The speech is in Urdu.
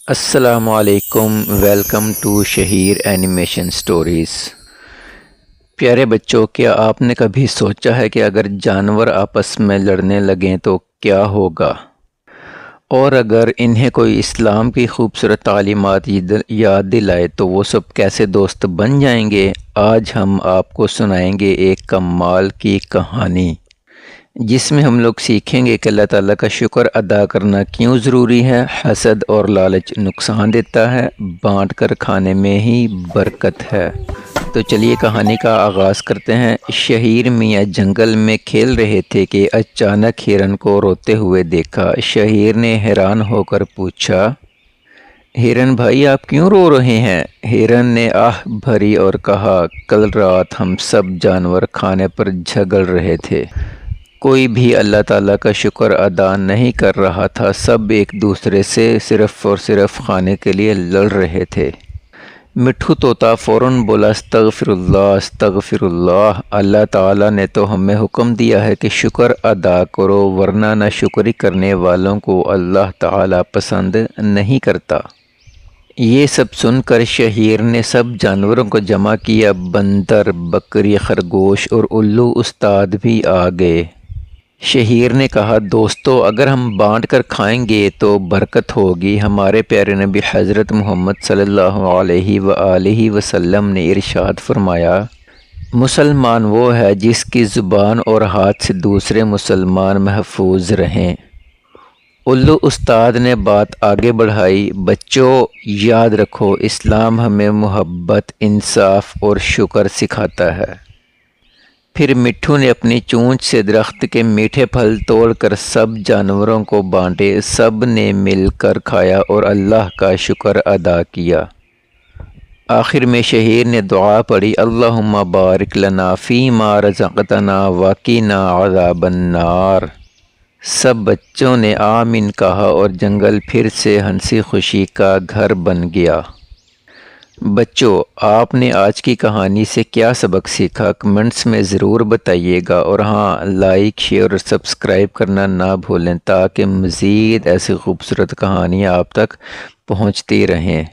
السلام علیکم، ویلکم ٹو شہیر اینیمیشن سٹوریز۔ پیارے بچوں، کیا آپ نے کبھی سوچا ہے کہ اگر جانور آپس میں لڑنے لگیں تو کیا ہوگا؟ اور اگر انہیں کوئی اسلام کی خوبصورت تعلیمات یاد دلائے تو وہ سب کیسے دوست بن جائیں گے؟ آج ہم آپ کو سنائیں گے ایک کمال کی کہانی جس میں ہم لوگ سیکھیں گے کہ اللہ تعالیٰ کا شکر ادا کرنا کیوں ضروری ہے، حسد اور لالچ نقصان دیتا ہے، بانٹ کر کھانے میں ہی برکت ہے۔ تو چلیے کہانی کا آغاز کرتے ہیں۔ شہیر میاں جنگل میں کھیل رہے تھے کہ اچانک ہرن کو روتے ہوئے دیکھا۔ شہیر نے حیران ہو کر پوچھا، ہرن بھائی آپ کیوں رو رہے ہیں؟ ہرن نے آہ بھری اور کہا، کل رات ہم سب جانور کھانے پر جھگڑ رہے تھے، کوئی بھی اللہ تعالیٰ کا شکر ادا نہیں کر رہا تھا، سب ایک دوسرے سے صرف اور صرف کھانے کے لیے لڑ رہے تھے۔ مٹھو طوطا فوراً بولا، استغفر اللہ استغفر اللہ، اللہ تعالیٰ نے تو ہمیں حکم دیا ہے کہ شکر ادا کرو، ورنہ ناشکری کرنے والوں کو اللہ تعالیٰ پسند نہیں کرتا۔ یہ سب سن کر شہیر نے سب جانوروں کو جمع کیا، بندر، بکری، خرگوش اور الو استاد بھی آ گئے۔ شہیر نے کہا، دوستو اگر ہم بانٹ کر کھائیں گے تو برکت ہوگی۔ ہمارے پیارے نبی حضرت محمد صلی اللہ علیہ وآلہ وسلم نے ارشاد فرمایا، مسلمان وہ ہے جس کی زبان اور ہاتھ سے دوسرے مسلمان محفوظ رہیں۔ الو استاد نے بات آگے بڑھائی، بچوں یاد رکھو، اسلام ہمیں محبت، انصاف اور شکر سکھاتا ہے۔ پھر مٹھو نے اپنی چونچ سے درخت کے میٹھے پھل توڑ کر سب جانوروں کو بانٹے، سب نے مل کر کھایا اور اللہ کا شکر ادا کیا۔ آخر میں شہیر نے دعا پڑھی، اللہم بارک لنا فیما رزقتنا وقنا عذاب النار۔ سب بچوں نے آمین کہا اور جنگل پھر سے ہنسی خوشی کا گھر بن گیا۔ بچوں، آپ نے آج کی کہانی سے کیا سبق سیکھا؟ کمنٹس میں ضرور بتائیے گا، اور ہاں، لائک، شیئر اور سبسکرائب کرنا نہ بھولیں تاکہ مزید ایسی خوبصورت کہانیاں آپ تک پہنچتی رہیں۔